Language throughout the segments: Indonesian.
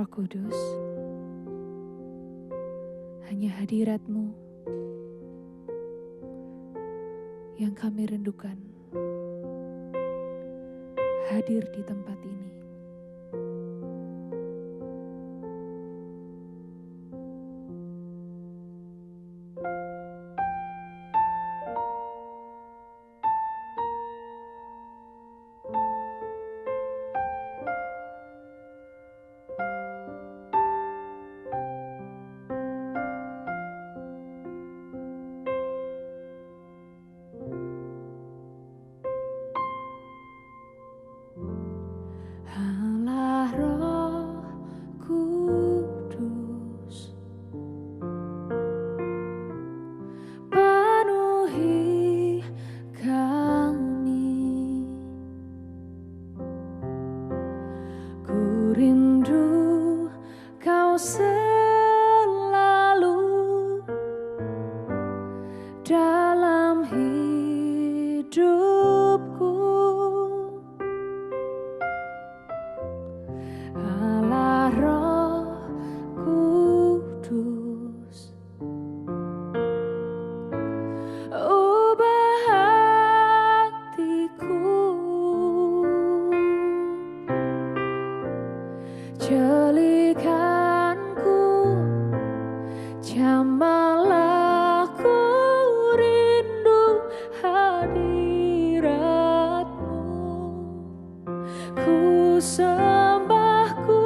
Roh Kudus, hanya hadirat-Mu yang kami rindukan hadir di tempat ini. Allah Roh Kudus, penuhi kami. Ku rindu Kau selalu dalam hidupku. Allah Roh Kudus, ubah hatiku, jelikanku, jamahlah ku rindu hadirat-Mu. Ku sembah Kudus,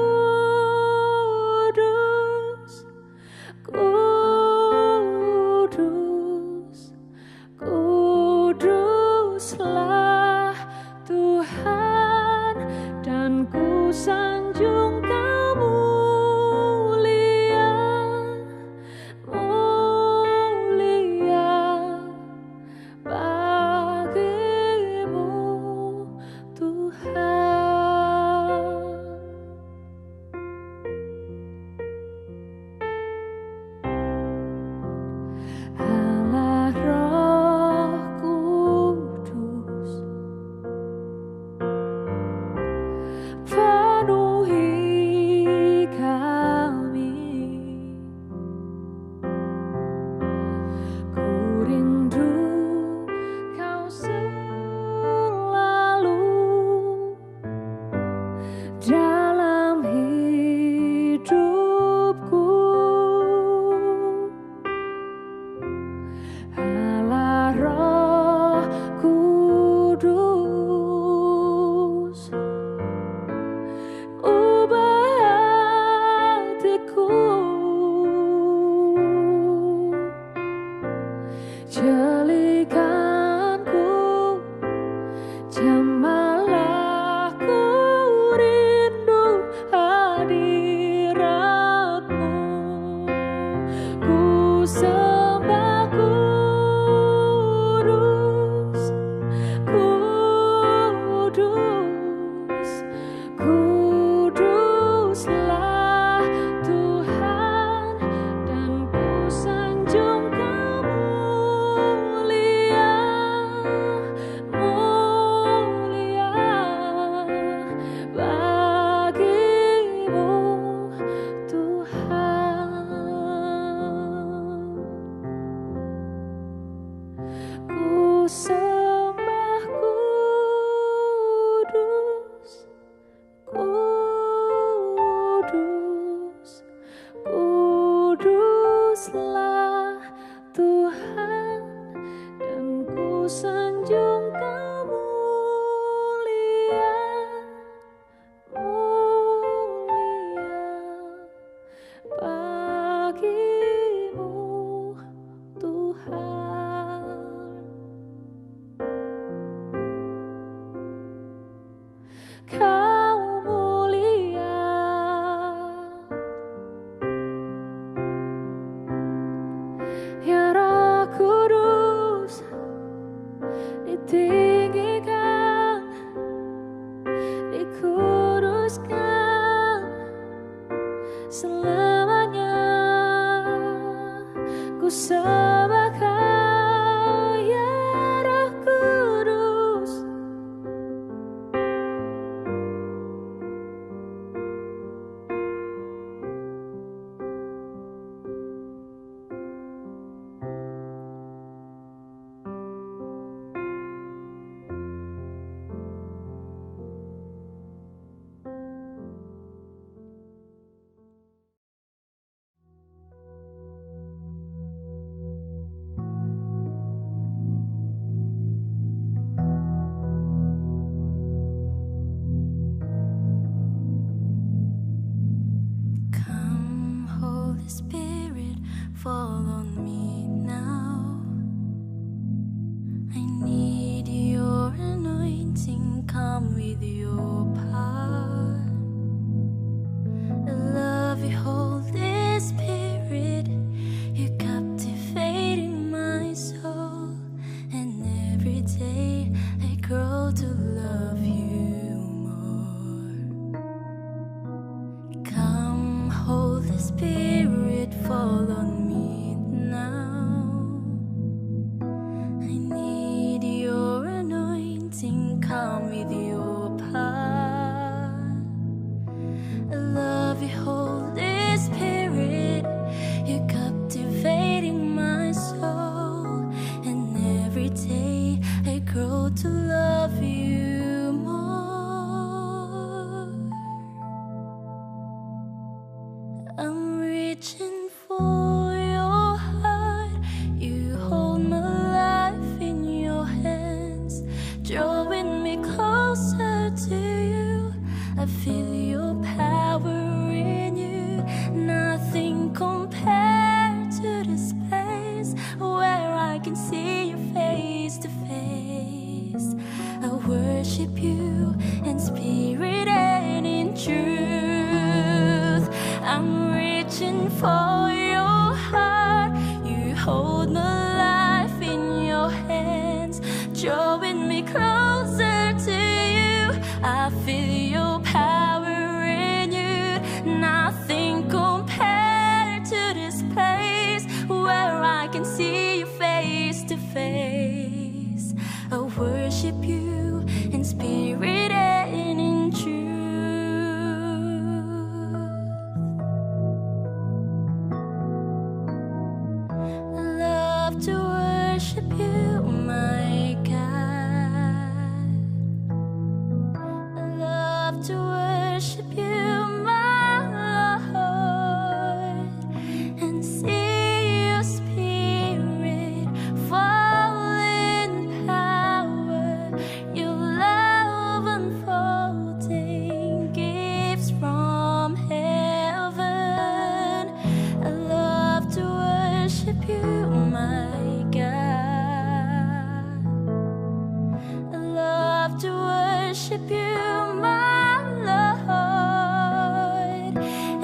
Kudus, Kuduslah Tuhan, dan ku sanjung Kau mulia, mulia bagi-Mu Tuhan. Allah Roh Kudus, penuhi kami. Ku rindu Kau selalu dalam hidupku. Allah Roh Kudus, ubah hatiku, jelikanku, jamahlah ku rindu hadirat-Mu. Ku sembah Kudus, Kudus, Kuduslah Tuhan, dan ku sanjung Kau mulia, mulia bagi-Mu Tuhan. Ku sembah Kudus, Kudus, Kuduslah Tuhan, dan ku sanjung Kau mulia, mulia bagi-Mu Tuhan. Kau mulia, ya Roh Kudus, ditinggikan, dikuduskan selamanya. Ku sembah Kau, ya Roh Kudus. come with your power. I love you, Holy Spirit. You're captivating my soul, and every day I grow to love you more. Come, Holy Spirit, fall on me now. I need your anointing, come with your power. I love you, Holy Spirit. You're captivating my soul, and every day I grow to love you more. I'm reaching for your heart. You hold my life in your hands, drawing me closer to you. I feel your power in you. Nothing compared to this place where I can see you face to face. I worship you in spirit and in truth. I'm reaching for your heart. You hold my life in your hands, drawing me closer to you. I feel your power in you. Nothing compared to this place where I can see you face to face. I worship you in spirit and in truth. I love to worship you, my God. I love to worship you, my Lord, and see your spirit fall in power. Your love unfolding gifts from heaven. I love to worship you, my God. I love to worship you, my Lord,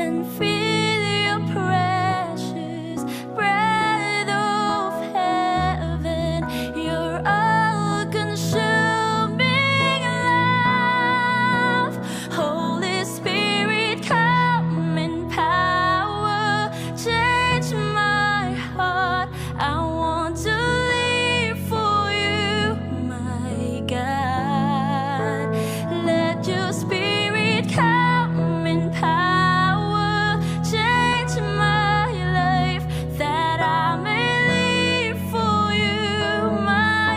and feel your precious breath of heaven. Your all-consuming love. Holy Spirit, come in power, change my heart. I want to live for you, my God. Let your spirit come in power, change my life, that I may live for you, my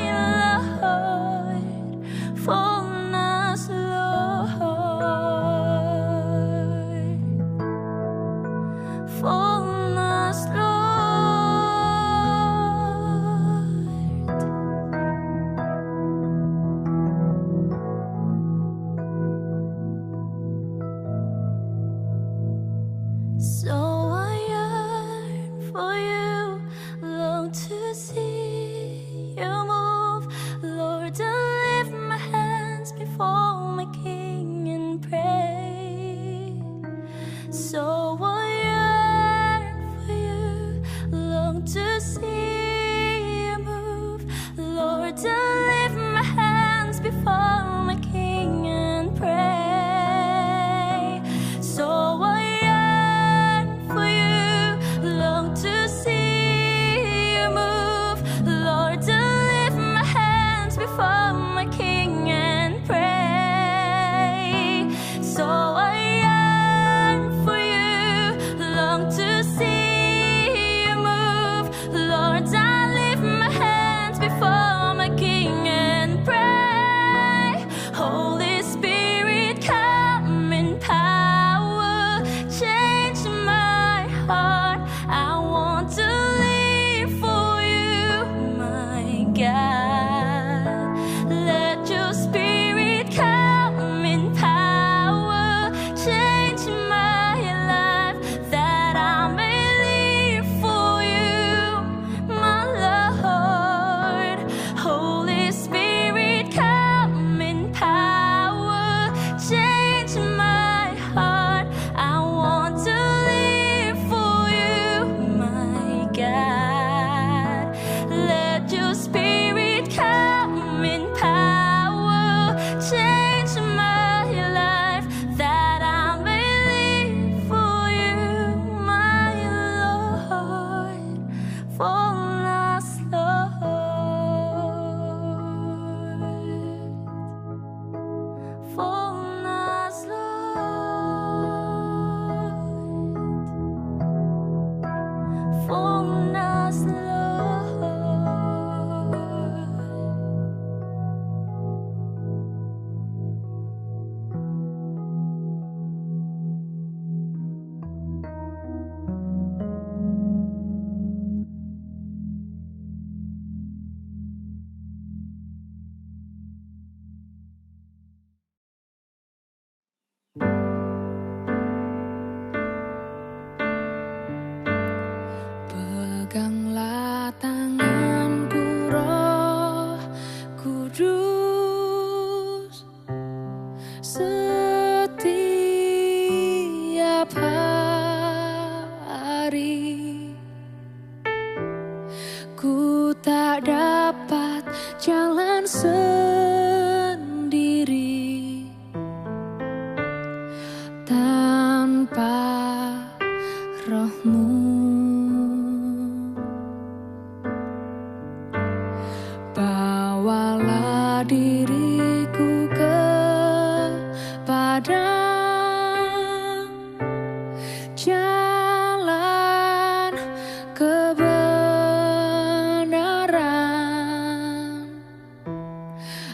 Lord. For us, Lord. For us, Lord. So I yearn for you, long to see you move. Lord, I lift my hands before my King and pray. So I yearn for you, long to see you move. Lord, I lift my hands before my King and pray. So I yearn for you, long to see you move. Lord, I lift my hands before my King and pray. So I yearn for you, long to see you move. Lord, I lift my hands before my King jalan sendiri tanpa roh-Mu. Bawalah diriku kepada jalan kebenaran,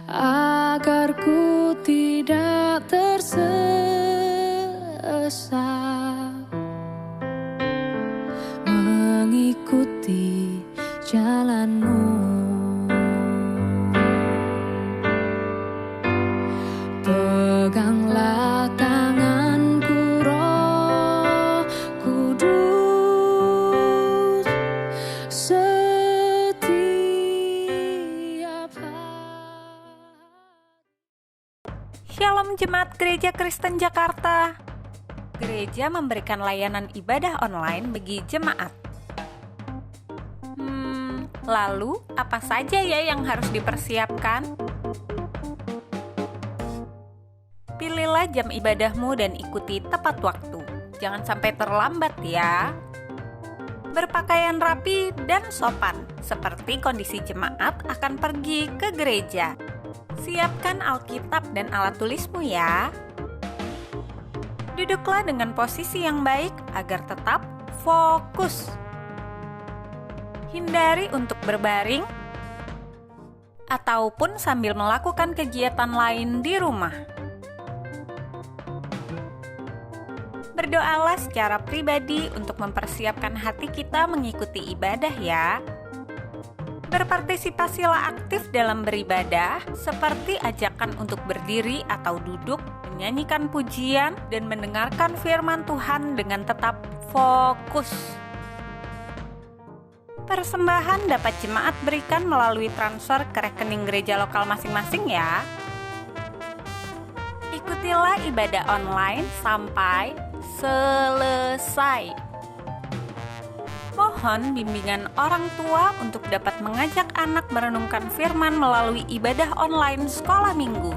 agar ku tidak tersesat mengikuti jalan-Mu. Peganglah tanganku, Roh Kudus, setiap hari. Shalom Jemaat Gereja Kristen Jakarta. Gereja memberikan layanan ibadah online bagi jemaat. Lalu apa saja ya yang harus dipersiapkan? Pilihlah jam ibadahmu dan ikuti tepat waktu. Jangan sampai terlambat ya. Berpakaian rapi dan sopan, seperti kondisi jemaat akan pergi ke gereja. Siapkan Alkitab dan alat tulismu ya. Duduklah dengan posisi yang baik agar tetap fokus. Hindari untuk berbaring ataupun sambil melakukan kegiatan lain di rumah. Berdoalah secara pribadi untuk mempersiapkan hati kita mengikuti ibadah ya. Berpartisipasilah aktif dalam beribadah, seperti ajakan untuk berdiri atau duduk, menyanyikan pujian, dan mendengarkan firman Tuhan dengan tetap fokus. Persembahan dapat jemaat berikan melalui transfer ke rekening gereja lokal masing-masing ya. Ikutilah ibadah online sampai selesai. Mohon bimbingan orang tua untuk dapat mengajak anak merenungkan firman melalui ibadah online sekolah minggu.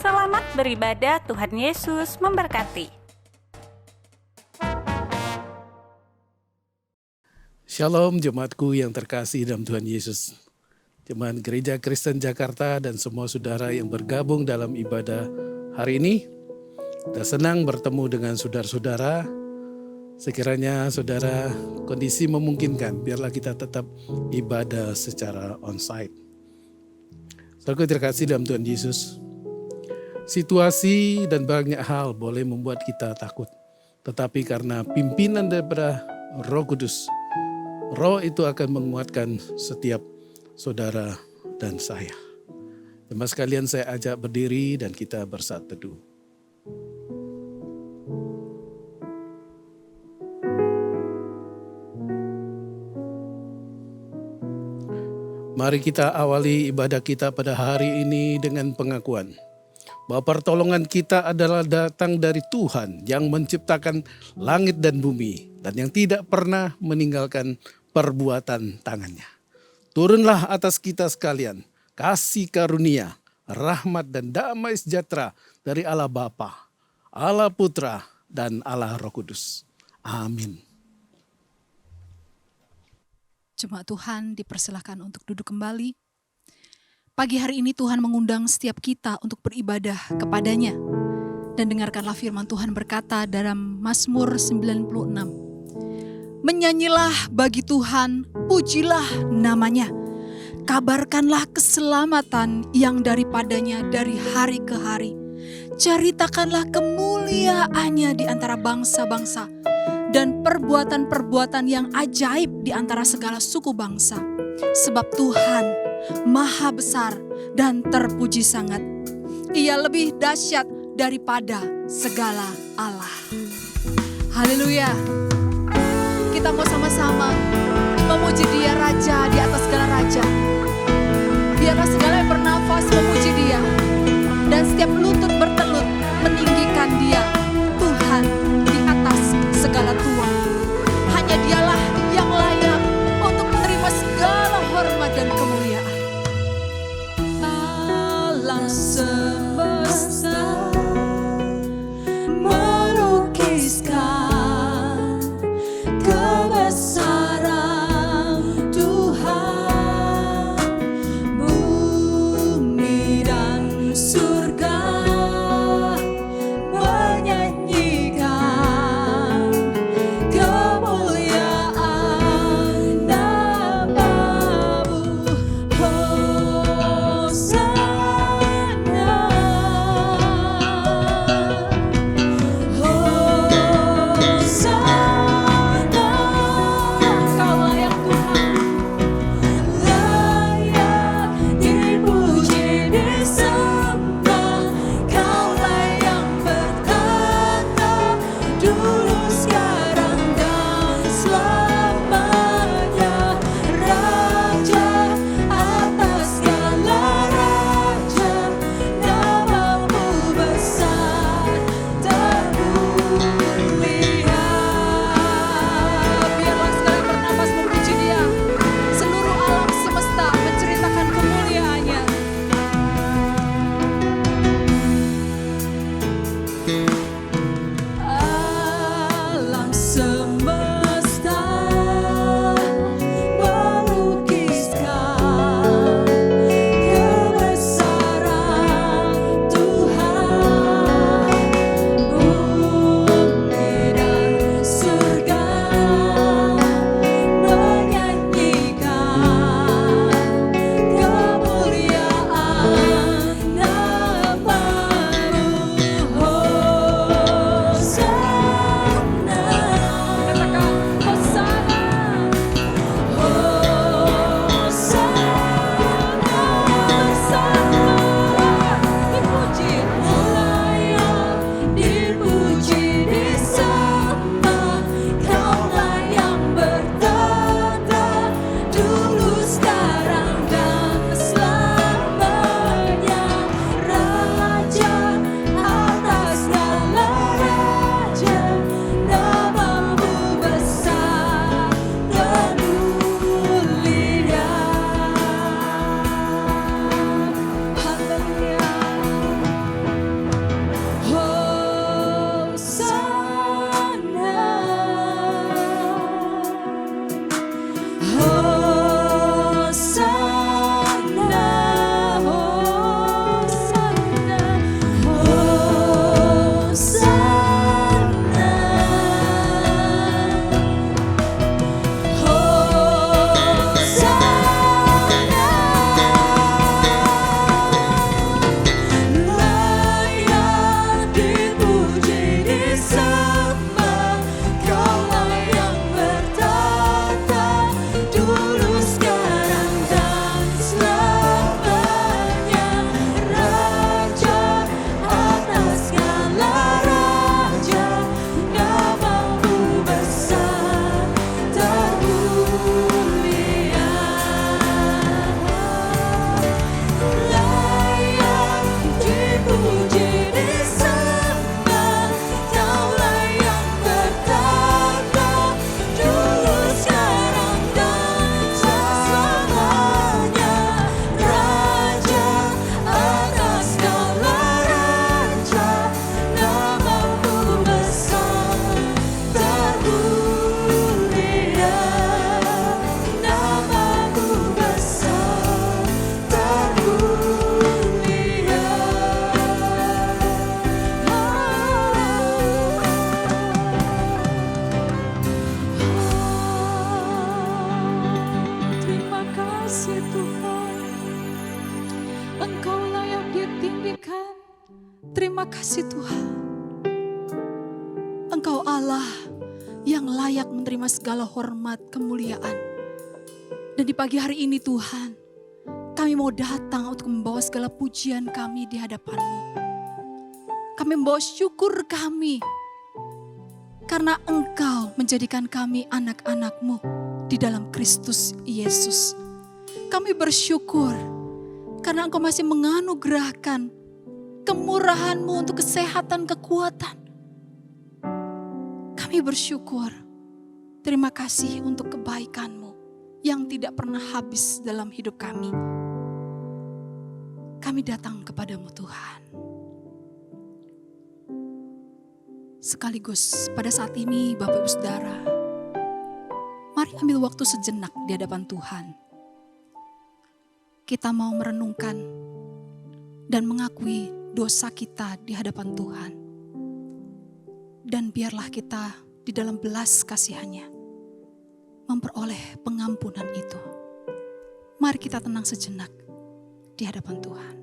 Selamat beribadah, Tuhan Yesus memberkati. Shalom jemaatku yang terkasih dalam Tuhan Yesus. Jemaat Gereja Kristen Jakarta dan semua saudara yang bergabung dalam ibadah hari ini. Kita senang bertemu dengan saudara-saudara. Sekiranya saudara kondisi memungkinkan, biarlah kita tetap ibadah secara onsite. Saudaraku terkasih dalam Tuhan Yesus. Situasi dan banyak hal boleh membuat kita takut. Tetapi karena pimpinan daripada Roh Kudus, Roh itu akan menguatkan setiap saudara dan saya. Jemaat sekalian, saya ajak berdiri dan kita bersatu teduh. Mari kita awali ibadah kita pada hari ini dengan pengakuan bahwa pertolongan kita adalah datang dari Tuhan yang menciptakan langit dan bumi dan yang tidak pernah meninggalkan perbuatan tangannya. Turunlah atas kita sekalian kasih karunia, rahmat dan damai sejahtera dari Allah Bapa, Allah Putra dan Allah Roh Kudus. Amin. Jemaat Tuhan dipersilahkan untuk duduk kembali. Pagi hari ini Tuhan mengundang setiap kita untuk beribadah kepadanya. Dan dengarkanlah firman Tuhan berkata dalam Mazmur 96. Menyanyilah bagi Tuhan, pujilah namanya. Kabarkanlah keselamatan yang daripadanya dari hari ke hari. Ceritakanlah kemuliaannya di antara bangsa-bangsa. Dan perbuatan-perbuatan yang ajaib di antara segala suku bangsa. Sebab Tuhan maha besar dan terpuji sangat. Ia lebih dahsyat daripada segala Allah. Haleluya. Kita mau sama-sama memuji Dia, Raja di atas segala raja. Biarlah segala yang bernafas memuji Dia. Dan setiap lutut bertelut meninggikan Dia, Tuhan di atas segala Tuhan. Hanya Dialah yang Terima kasih Tuhan. Engkau Allah yang layak menerima segala hormat, kemuliaan. Dan di pagi hari ini Tuhan, kami mau datang untuk membawa segala pujian kami di hadapan-Mu. Kami membawa syukur kami, karena Engkau menjadikan kami anak-anak-Mu di dalam Kristus Yesus. Kami bersyukur, karena Engkau masih menganugerahkan kemurahan-Mu untuk kesehatan, kekuatan. Kami bersyukur, terima kasih untuk kebaikan-Mu yang tidak pernah habis dalam hidup kami. Kami datang kepadamu Tuhan. Sekaligus pada saat ini Bapak Ibu Saudara, mari ambil waktu sejenak di hadapan Tuhan. Kita mau merenungkan dan mengakui dosa kita di hadapan Tuhan. Dan biarlah kita di dalam belas kasihan-Nya memperoleh pengampunan itu. Mari kita tenang sejenak di hadapan Tuhan.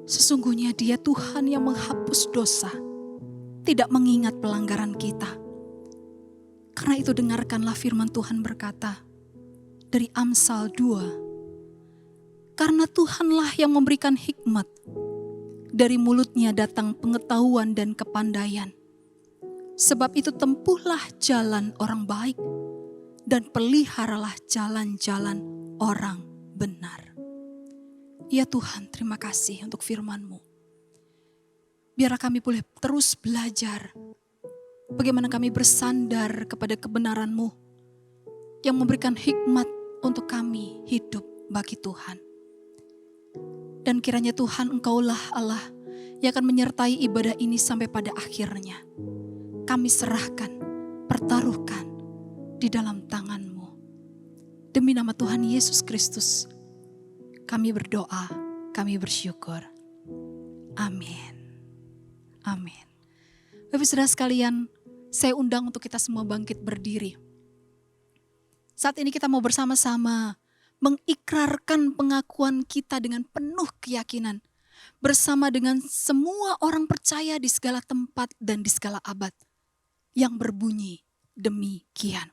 Sesungguhnya Dia Tuhan yang menghapus dosa, tidak mengingat pelanggaran kita. Karena itu dengarkanlah firman Tuhan berkata dari Amsal 2. Karena Tuhanlah yang memberikan hikmat, dari mulutnya datang pengetahuan dan kepandaian. Sebab itu tempuhlah jalan orang baik, dan peliharalah jalan-jalan orang benar. Ya Tuhan, terima kasih untuk firman-Mu. Biarlah kami boleh terus belajar bagaimana kami bersandar kepada kebenaran-Mu yang memberikan hikmat untuk kami hidup bagi Tuhan. Dan kiranya Tuhan, Engkaulah Allah yang akan menyertai ibadah ini sampai pada akhirnya. Kami serahkan, pertaruhkan di dalam tangan-Mu. Demi nama Tuhan Yesus Kristus, kami berdoa, kami bersyukur. Amin. Amin. Bapak Saudara sekalian, saya undang untuk kita semua bangkit berdiri. Saat ini kita mau bersama-sama mengikrarkan pengakuan kita dengan penuh keyakinan. Bersama dengan semua orang percaya di segala tempat dan di segala abad. Yang berbunyi demikian.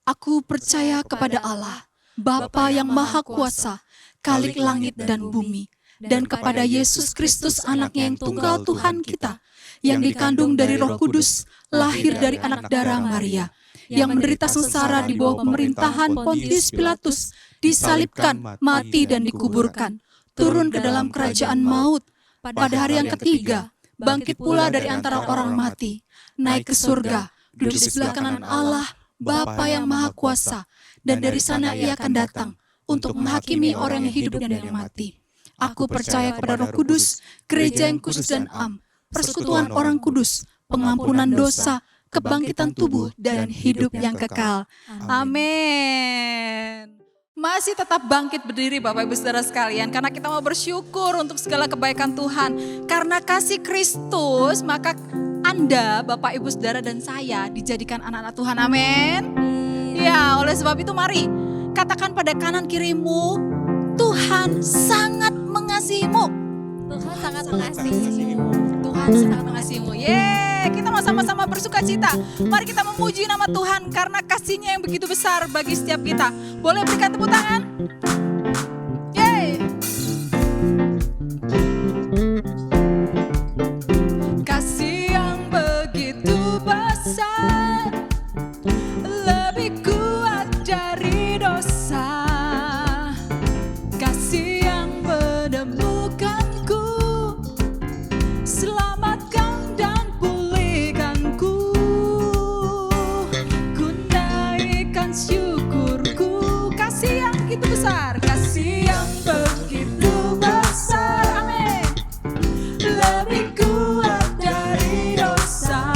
Aku percaya kepada Allah, Bapa yang Maha Kuasa, Khalik langit dan bumi, dan kepada Yesus Kristus anaknya yang tunggal Tuhan kita, yang dikandung dari Roh Kudus, lahir dari anak darah Maria, yang menderita sengsara di bawah pemerintahan Pontius Pilatus, disalibkan, mati dan dikuburkan, turun ke dalam kerajaan maut, pada hari yang ketiga, bangkit pula dari antara orang mati, naik ke surga, duduk di sebelah kanan Allah, Bapa yang Maha Kuasa, dan dari sana Ia akan datang untuk menghakimi orang yang hidup dan yang mati. Aku percaya kepada Roh Kudus, gereja yang kudus dan am, persekutuan orang kudus, pengampunan dosa, kebangkitan tubuh, dan hidup yang kekal. Amin. Masih tetap bangkit berdiri Bapak Ibu Saudara sekalian, karena kita mau bersyukur untuk segala kebaikan Tuhan. Karena kasih Kristus, maka Anda, Bapak Ibu Saudara dan saya dijadikan anak-anak Tuhan. Amin. Ya, oleh sebab itu mari katakan pada kanan kirimu, Tuhan sangat mengasihimu. Tuhan sangat mengasihimu. Tuhan sangat mengasihimu. Yeay, kita mau sama-sama bersuka cita. Mari kita memuji nama Tuhan karena kasih-Nya yang begitu besar bagi setiap kita. Boleh berikan tepuk tangan? Yeay. Kasih yang begitu besar, lebih kuat dari dosa. Kasih yang menemukanku, selamatkan dan pulihkanku. Ku naikkan syukurku. Kasih yang begitu besar, kasih yang begitu besar. Amin. Lebih kuat dari dosa.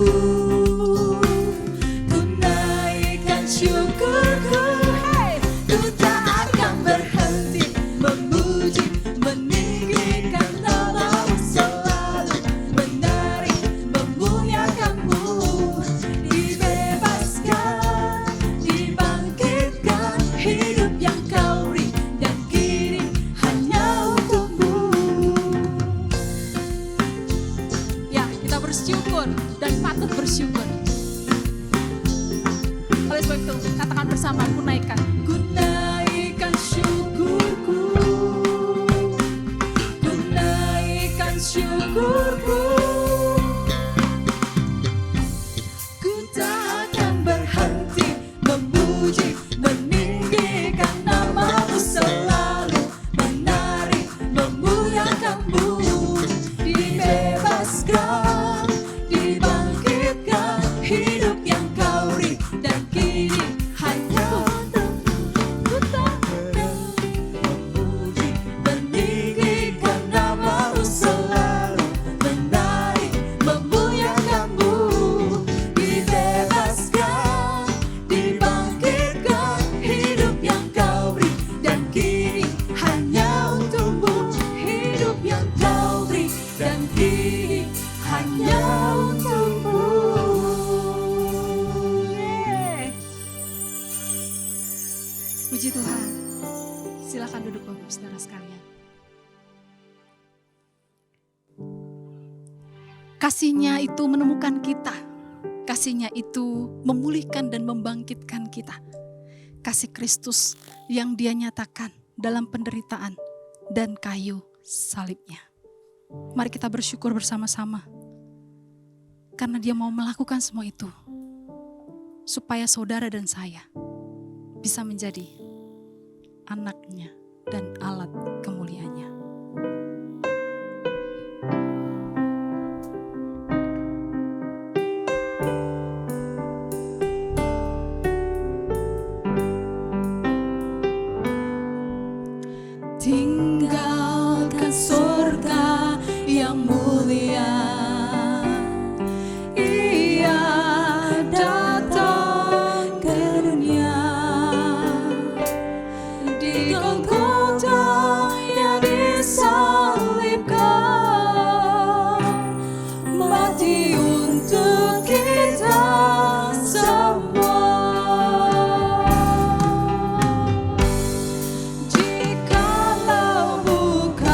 Ku naikkan syukurku, ku tak akan berhenti memuji, meninggikan nama-Mu, selalu menari, memuliakan-Mu. Dibebaskan, dibangkitkan, hidup yang Kau beri, dan kini hanya untuk-Mu. Ya, kita bersyukur dan patut bersyukur. Oleh sebab itu, katakan bersama, ku naikkan. Ku naikkan syukurku, ku naikkan syukurku. Ku tak akan berhenti memuji, meninggikan nama-Mu, selalu menari, memuliakan-Mu. Dibebaskan, dibangkitkan, hidup yang Kau beri, dan kini hanya untuk-Mu. Ku tak akan memuji, meninggikan nama-Mu, selalu menari, memuliakan-Mu. Dibebaskan, dibangkitkan, hidup yang Kau beri, dan kini hanya untuk-Mu. Hidup yang Kau beri, dan kini hanya untuk-Mu. Puji Tuhan. Silakan duduk Bapak Saudara sekalian. Kasih-Nya itu menemukan kita. Kasih-Nya itu memulihkan dan membangkitkan kita. Kasih Kristus yang Dia nyatakan dalam penderitaan dan kayu salib-Nya. Mari kita bersyukur bersama-sama. Karena Dia mau melakukan semua itu. Supaya saudara dan saya bisa menjadi anak-Nya dan alat kemuliaan-Nya. Tinggalkan surga yang mulia, Ia datang ke dunia. Di Golgota Ia disalibkan, mati untuk kita semua. Jikalau bukan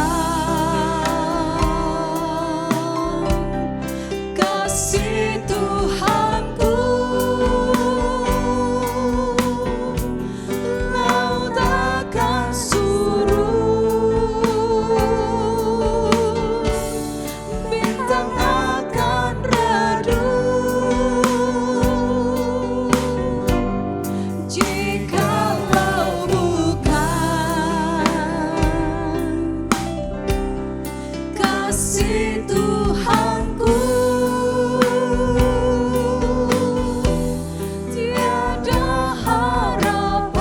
kasih Tuhanku, laut akan surut, bintang akan redup. Jikalau bukan kasih Tuhanku, tiada harapan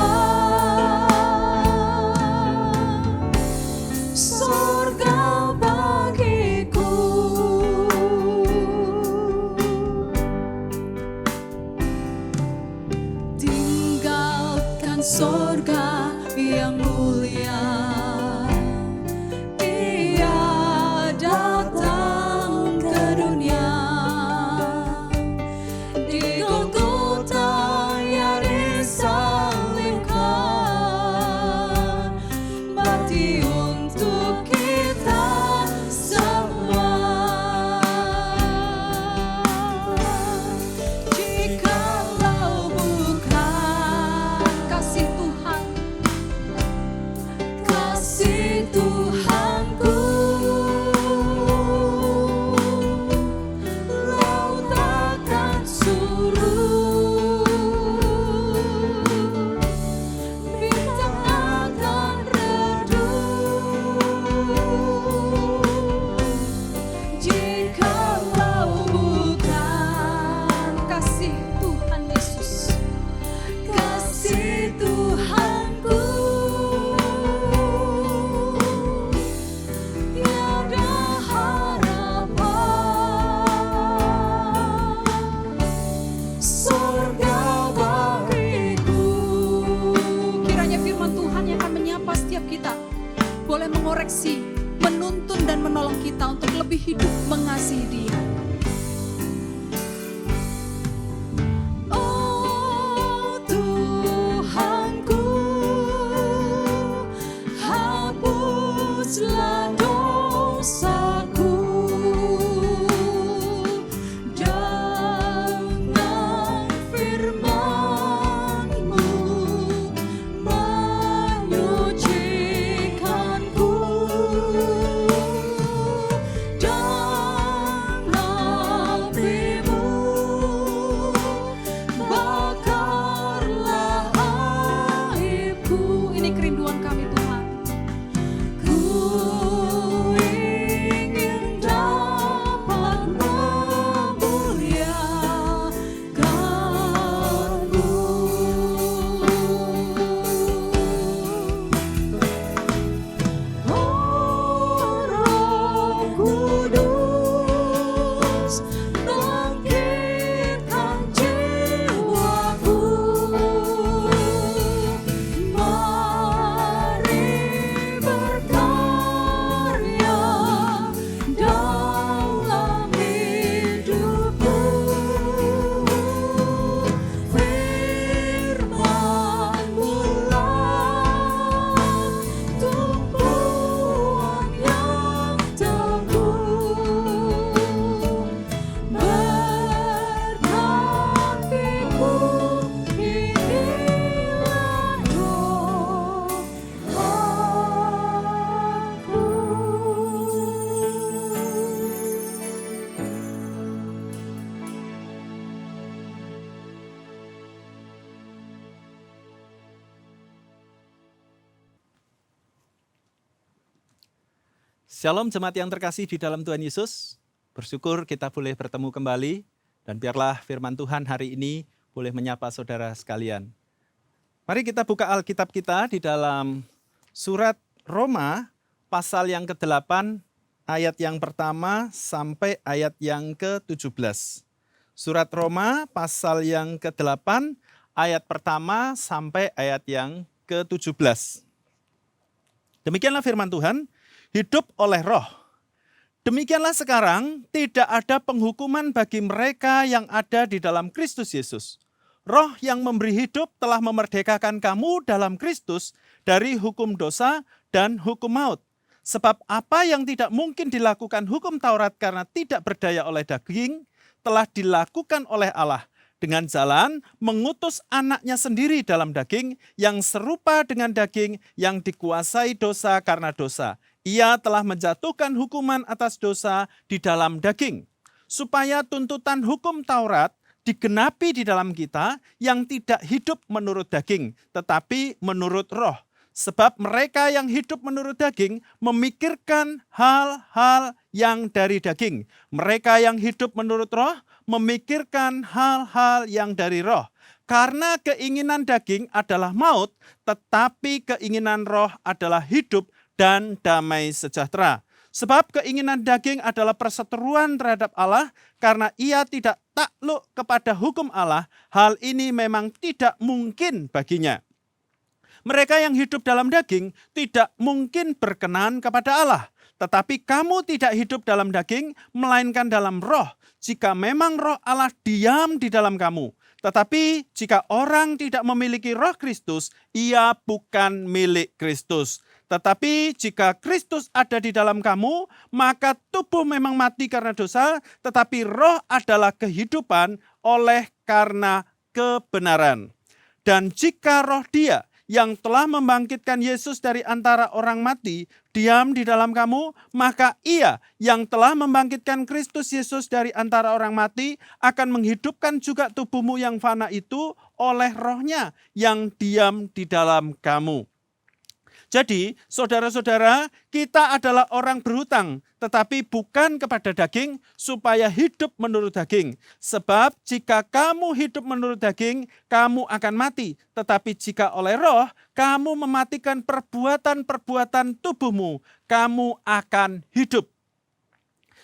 surga bagiku. Tinggalkan surga yang mulia, Ia datang ke dunia. Di Golgota Ia disalibkan, mati untuk kita semua. Jikalau bukan kasih Tuhan, boleh mengoreksi, menuntun dan menolong kita untuk lebih hidup mengasihi Dia. Oh Tuhanku, hapuslah dosaku. Dengan firman-Mu menyucikanku. Dan api-Mu bakarlah aibku. Ini kerinduan kami Tuhan. Ku ingin dapat memuliakan-Mu. Oh Roh Kudus, bangkitkan jiwaku. Mari berkarya dalam hidupku. Firman-Mu lah tumpuan yang teguh, berkatiku. Inilah doaku. Shalom jemaat yang terkasih di dalam Tuhan Yesus. Bersyukur kita boleh bertemu kembali dan biarlah firman Tuhan hari ini boleh menyapa saudara sekalian. Mari kita buka Alkitab kita di dalam surat Roma pasal yang ke-8 ayat yang pertama sampai ayat yang ke-17. Surat Roma pasal yang ke-8 ayat pertama sampai ayat yang ke-17. Demikianlah firman Tuhan. Hidup oleh roh. Demikianlah sekarang tidak ada penghukuman bagi mereka yang ada di dalam Kristus Yesus. Roh yang memberi hidup telah memerdekakan kamu dalam Kristus dari hukum dosa dan hukum maut. Sebab apa yang tidak mungkin dilakukan hukum Taurat karena tidak berdaya oleh daging, telah dilakukan oleh Allah dengan jalan mengutus anaknya sendiri dalam daging yang serupa dengan daging yang dikuasai dosa karena dosa. Ia telah menjatuhkan hukuman atas dosa di dalam daging, supaya tuntutan hukum Taurat digenapi di dalam kita yang tidak hidup menurut daging, tetapi menurut roh. Sebab mereka yang hidup menurut daging memikirkan hal-hal yang dari daging. Mereka yang hidup menurut roh memikirkan hal-hal yang dari roh. Karena keinginan daging adalah maut, tetapi keinginan roh adalah hidup dan damai sejahtera. Sebab keinginan daging adalah perseteruan terhadap Allah, karena ia tidak takluk kepada hukum Allah. Hal ini memang tidak mungkin baginya. Mereka yang hidup dalam daging tidak mungkin berkenan kepada Allah. Tetapi kamu tidak hidup dalam daging, melainkan dalam roh, jika memang roh Allah diam di dalam kamu. Tetapi jika orang tidak memiliki roh Kristus, ia bukan milik Kristus. Tetapi jika Kristus ada di dalam kamu, maka tubuh memang mati karena dosa, tetapi roh adalah kehidupan oleh karena kebenaran. Dan jika roh Dia yang telah membangkitkan Yesus dari antara orang mati diam di dalam kamu, maka Ia yang telah membangkitkan Kristus Yesus dari antara orang mati akan menghidupkan juga tubuhmu yang fana itu oleh rohnya yang diam di dalam kamu. Jadi, saudara-saudara, kita adalah orang berhutang, tetapi bukan kepada daging, supaya hidup menurut daging. Sebab jika kamu hidup menurut daging, kamu akan mati. Tetapi jika oleh roh, kamu mematikan perbuatan-perbuatan tubuhmu, kamu akan hidup.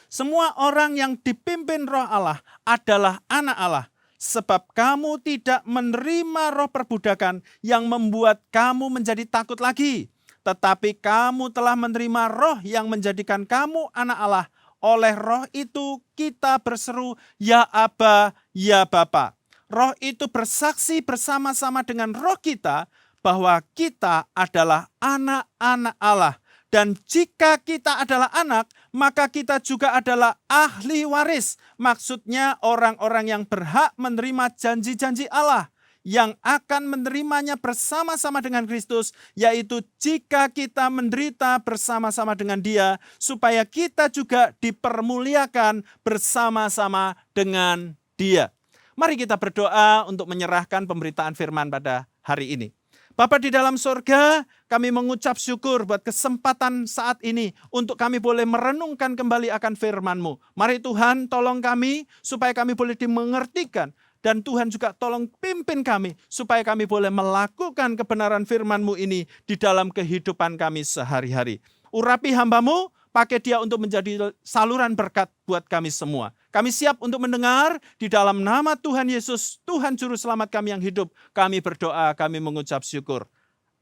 Semua orang yang dipimpin roh Allah adalah anak Allah. Sebab kamu tidak menerima roh perbudakan yang membuat kamu menjadi takut lagi. tetapi kamu telah menerima Roh yang menjadikan kamu anak Allah. Oleh Roh itu kita berseru, ya Aba, ya Bapa. Roh itu bersaksi bersama-sama dengan roh kita bahwa kita adalah anak-anak Allah. Dan jika kita adalah anak, maka kita juga adalah ahli waris. Maksudnya orang-orang yang berhak menerima janji-janji Allah, yang akan menerimanya bersama-sama dengan Kristus, yaitu jika kita menderita bersama-sama dengan Dia, supaya kita juga dipermuliakan bersama-sama dengan Dia. Mari kita berdoa untuk menyerahkan pemberitaan firman pada hari ini. Bapa di dalam surga, kami mengucap syukur buat kesempatan saat ini untuk kami boleh merenungkan kembali akan firman-Mu. Mari Tuhan tolong kami supaya kami boleh dimengertikan. Dan Tuhan juga tolong pimpin kami supaya kami boleh melakukan kebenaran firman-Mu ini di dalam kehidupan kami sehari-hari. Urapi hamba-Mu, pakai dia untuk menjadi saluran berkat buat kami semua. Kami siap untuk mendengar di dalam nama Tuhan Yesus, Tuhan Juru Selamat kami yang hidup. Kami berdoa, kami mengucap syukur.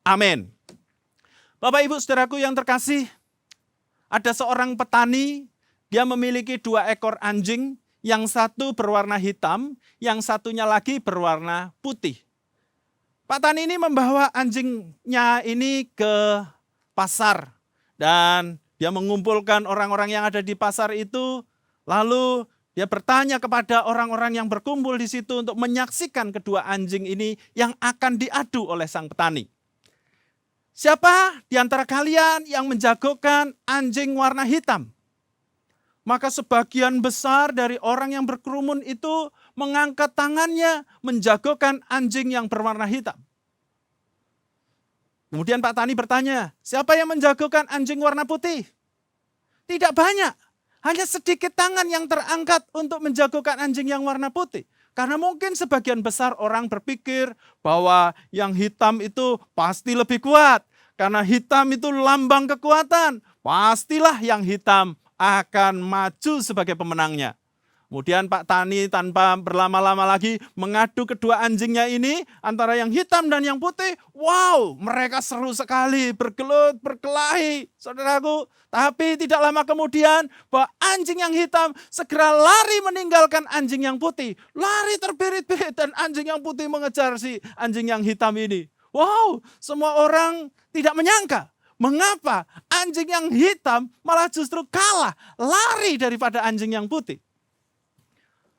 Amin. Bapak Ibu Saudaraku yang terkasih, ada seorang petani, dia memiliki 2 ekor anjing, yang satu berwarna hitam, yang satunya lagi berwarna putih. Pak Tani ini membawa anjingnya ini ke pasar. Dan dia mengumpulkan orang-orang yang ada di pasar itu. Lalu dia bertanya kepada orang-orang yang berkumpul di situ untuk menyaksikan kedua anjing ini yang akan diadu oleh sang petani. Siapa di antara kalian yang menjagokan anjing warna hitam? Maka sebagian besar dari orang yang berkerumun itu mengangkat tangannya menjagokan anjing yang berwarna hitam. Kemudian Pak Tani bertanya, siapa yang menjagokan anjing warna putih? Tidak banyak, hanya sedikit tangan yang terangkat untuk menjagokan anjing yang warna putih. Karena mungkin sebagian besar orang berpikir bahwa yang hitam itu pasti lebih kuat. Karena hitam itu lambang kekuatan, pastilah yang hitam akan maju sebagai pemenangnya. Kemudian Pak Tani tanpa berlama-lama lagi mengadu kedua anjingnya ini antara yang hitam dan yang putih. Wow, mereka seru sekali, bergelut, berkelahi, saudaraku. Tapi tidak lama kemudian bahwa anjing yang hitam segera lari meninggalkan anjing yang putih. Lari terbirit-birit dan anjing yang putih mengejar si anjing yang hitam ini. Wow, semua orang tidak menyangka. Mengapa anjing yang hitam malah justru kalah, lari daripada anjing yang putih?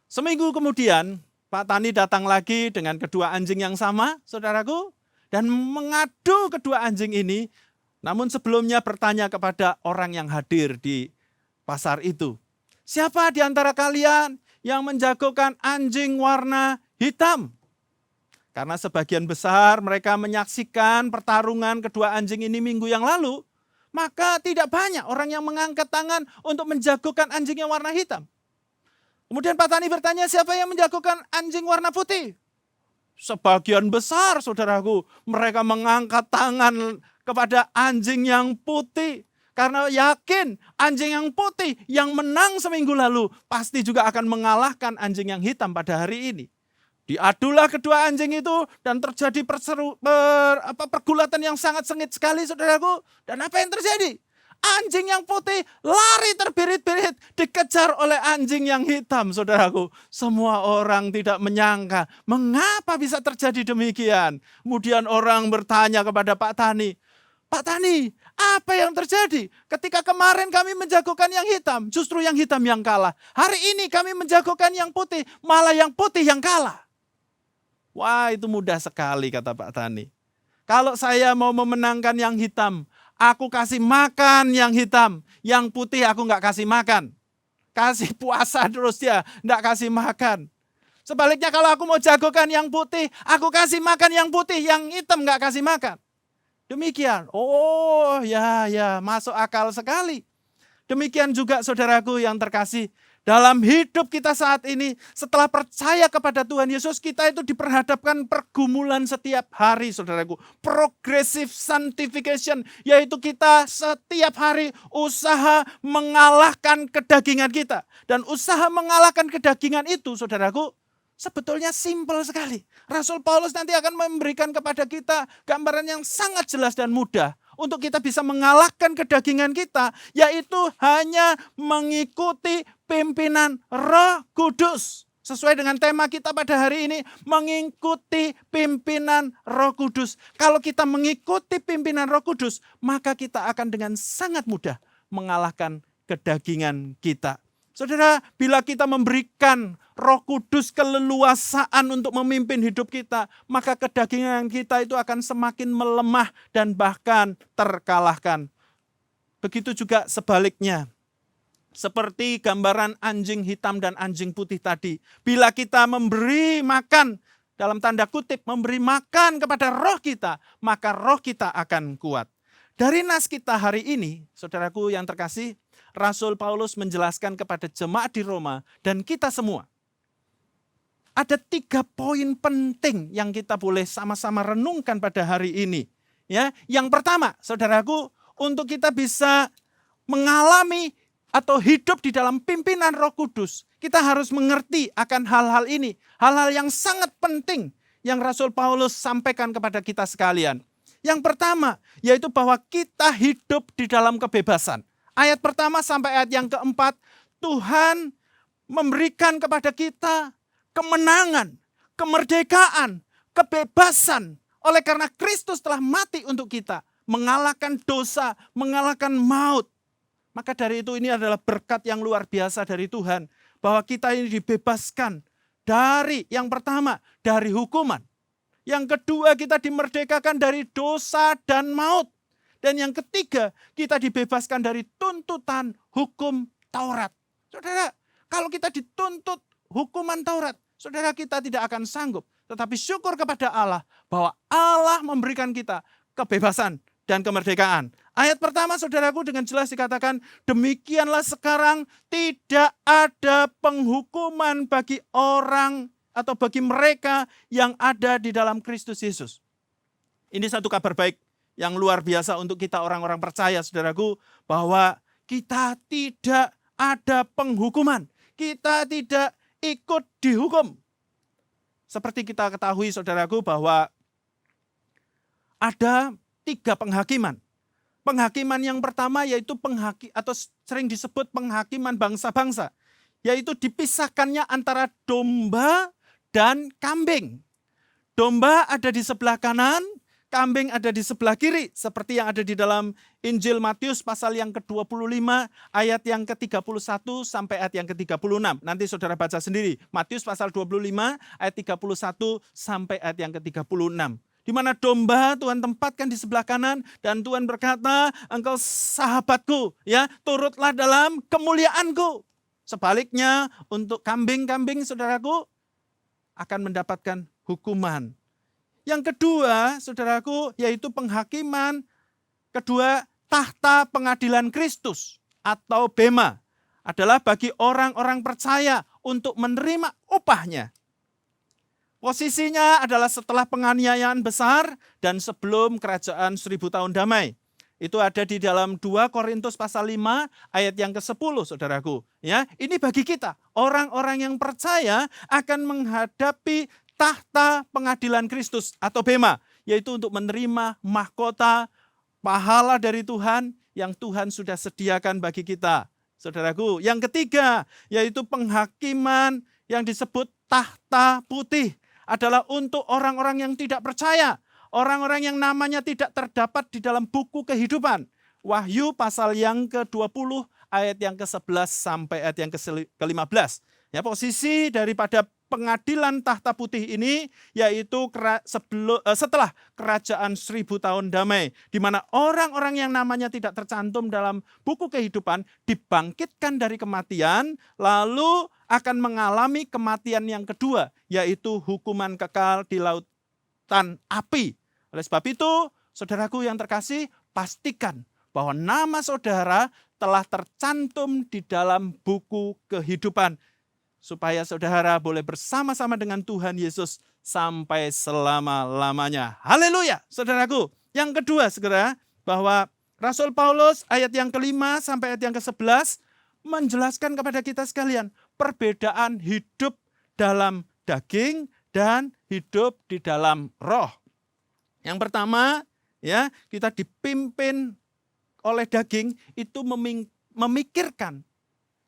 Seminggu kemudian, Pak Tani datang lagi dengan kedua anjing yang sama, saudaraku, dan mengadu kedua anjing ini, namun sebelumnya bertanya kepada orang yang hadir di pasar itu. Siapa di antara kalian yang menjagokan anjing warna hitam? Karena sebagian besar mereka menyaksikan pertarungan kedua anjing ini minggu yang lalu, maka tidak banyak orang yang mengangkat tangan untuk menjagokan anjing yang warna hitam. Kemudian Pak Tani bertanya, siapa yang menjagokan anjing warna putih? Sebagian besar, saudaraku, mereka mengangkat tangan kepada anjing yang putih. Karena yakin anjing yang putih yang menang seminggu lalu pasti juga akan mengalahkan anjing yang hitam pada hari ini. Diadulah kedua anjing itu dan terjadi pergulatan yang sangat sengit sekali, saudaraku. Dan apa yang terjadi? Anjing yang putih lari terbirit-birit dikejar oleh anjing yang hitam, saudaraku. Semua orang tidak menyangka mengapa bisa terjadi demikian. Kemudian orang bertanya kepada Pak Tani, Pak Tani, apa yang terjadi? Ketika kemarin kami menjagokan yang hitam, justru yang hitam yang kalah. Hari ini kami menjagokan yang putih, malah yang putih yang kalah. Wah, itu mudah sekali, kata Pak Tani. Kalau saya mau memenangkan yang hitam, aku kasih makan yang hitam. Yang putih aku nggak kasih makan. Kasih puasa terus dia, nggak kasih makan. Sebaliknya kalau aku mau jagokan yang putih, aku kasih makan yang putih, yang hitam nggak kasih makan. Demikian. Oh ya, masuk akal sekali. Demikian juga saudaraku yang terkasih. Dalam hidup kita saat ini, setelah percaya kepada Tuhan Yesus, kita itu diperhadapkan pergumulan setiap hari, saudaraku. Progressive sanctification, yaitu kita setiap hari usaha mengalahkan kedagingan kita. Dan usaha mengalahkan kedagingan itu, saudaraku, sebetulnya simpel sekali. Rasul Paulus nanti akan memberikan kepada kita gambaran yang sangat jelas dan mudah untuk kita bisa mengalahkan kedagingan kita, yaitu hanya mengikuti pimpinan Roh Kudus. Sesuai dengan tema kita pada hari ini, mengikuti pimpinan Roh Kudus. Kalau kita mengikuti pimpinan Roh Kudus, maka kita akan dengan sangat mudah mengalahkan kedagingan kita. Saudara, bila kita memberikan Roh Kudus keleluasaan untuk memimpin hidup kita, maka kedagingan kita itu akan semakin melemah dan bahkan terkalahkan. Begitu juga sebaliknya. Seperti gambaran anjing hitam dan anjing putih tadi. Bila kita memberi makan, dalam tanda kutip, memberi makan kepada roh kita, maka roh kita akan kuat. Dari nas kita hari ini, saudaraku yang terkasih, Rasul Paulus menjelaskan kepada jemaat di Roma dan kita semua. Ada 3 poin penting yang kita boleh sama-sama renungkan pada hari ini. Ya, yang pertama, saudaraku, untuk kita bisa mengalami atau hidup di dalam pimpinan Roh Kudus, kita harus mengerti akan hal-hal ini. Hal-hal yang sangat penting yang Rasul Paulus sampaikan kepada kita sekalian. Yang pertama, yaitu bahwa kita hidup di dalam kebebasan. Ayat pertama sampai ayat yang keempat, Tuhan memberikan kepada kita kemenangan, kemerdekaan, kebebasan. Oleh karena Kristus telah mati untuk kita, mengalahkan dosa, mengalahkan maut. Maka dari itu ini adalah berkat yang luar biasa dari Tuhan. Bahwa kita ini dibebaskan dari, yang pertama, dari hukuman. Yang kedua, kita dimerdekakan dari dosa dan maut. Dan yang ketiga, kita dibebaskan dari tuntutan hukum Taurat. Saudara, kalau kita dituntut hukuman Taurat, saudara, kita tidak akan sanggup. Tetapi syukur kepada Allah bahwa Allah memberikan kita kebebasan dan kemerdekaan. Ayat pertama, saudaraku, dengan jelas dikatakan, demikianlah sekarang tidak ada penghukuman bagi orang atau bagi mereka yang ada di dalam Kristus Yesus. Ini satu kabar baik yang luar biasa untuk kita orang-orang percaya, saudaraku, bahwa kita tidak ada penghukuman. Kita tidak ikut dihukum. Seperti kita ketahui, saudaraku, bahwa ada 3 penghakiman. Penghakiman yang pertama yaitu atau sering disebut penghakiman bangsa-bangsa. Yaitu dipisahkannya antara domba dan kambing. Domba ada di sebelah kanan, kambing ada di sebelah kiri, seperti yang ada di dalam Injil Matius pasal yang ke-25 ayat yang ke-31 sampai ayat yang ke-36. Nanti saudara baca sendiri, Matius pasal 25 ayat 31 sampai ayat yang ke-36. Di mana domba Tuhan tempatkan di sebelah kanan dan Tuhan berkata, engkau sahabatku, ya, turutlah dalam kemuliaanku. Sebaliknya untuk kambing-kambing, saudaraku, akan mendapatkan hukuman. Yang kedua, saudaraku, yaitu penghakiman kedua, tahta pengadilan Kristus atau bema adalah bagi orang-orang percaya untuk menerima upahnya. Posisinya adalah setelah penganiayaan besar dan sebelum kerajaan 1000 tahun damai. Itu ada di dalam 2 Korintus pasal 5 ayat yang ke-10, saudaraku. Ya, ini bagi kita, orang-orang yang percaya akan menghadapi tahta pengadilan Kristus atau bema, yaitu untuk menerima mahkota pahala dari Tuhan yang Tuhan sudah sediakan bagi kita. Saudaraku, yang ketiga yaitu penghakiman yang disebut tahta putih adalah untuk orang-orang yang tidak percaya, orang-orang yang namanya tidak terdapat di dalam buku kehidupan. Wahyu pasal yang ke-20 ayat yang ke-11 sampai ayat yang ke-15. Ya, posisi daripada pengadilan tahta putih ini yaitu setelah kerajaan 1000 tahun damai, di mana orang-orang yang namanya tidak tercantum dalam buku kehidupan dibangkitkan dari kematian, lalu akan mengalami kematian yang kedua, yaitu hukuman kekal di lautan api. Oleh sebab itu, saudaraku yang terkasih, pastikan bahwa nama saudara telah tercantum di dalam buku kehidupan, supaya saudara boleh bersama-sama dengan Tuhan Yesus sampai selama-lamanya. Haleluya, saudaraku. Yang kedua, saudara, bahwa Rasul Paulus ayat yang ke-5 sampai ayat yang ke-11 menjelaskan kepada kita sekalian perbedaan hidup dalam daging dan hidup di dalam roh. Yang pertama, ya, kita dipimpin oleh daging itu memikirkan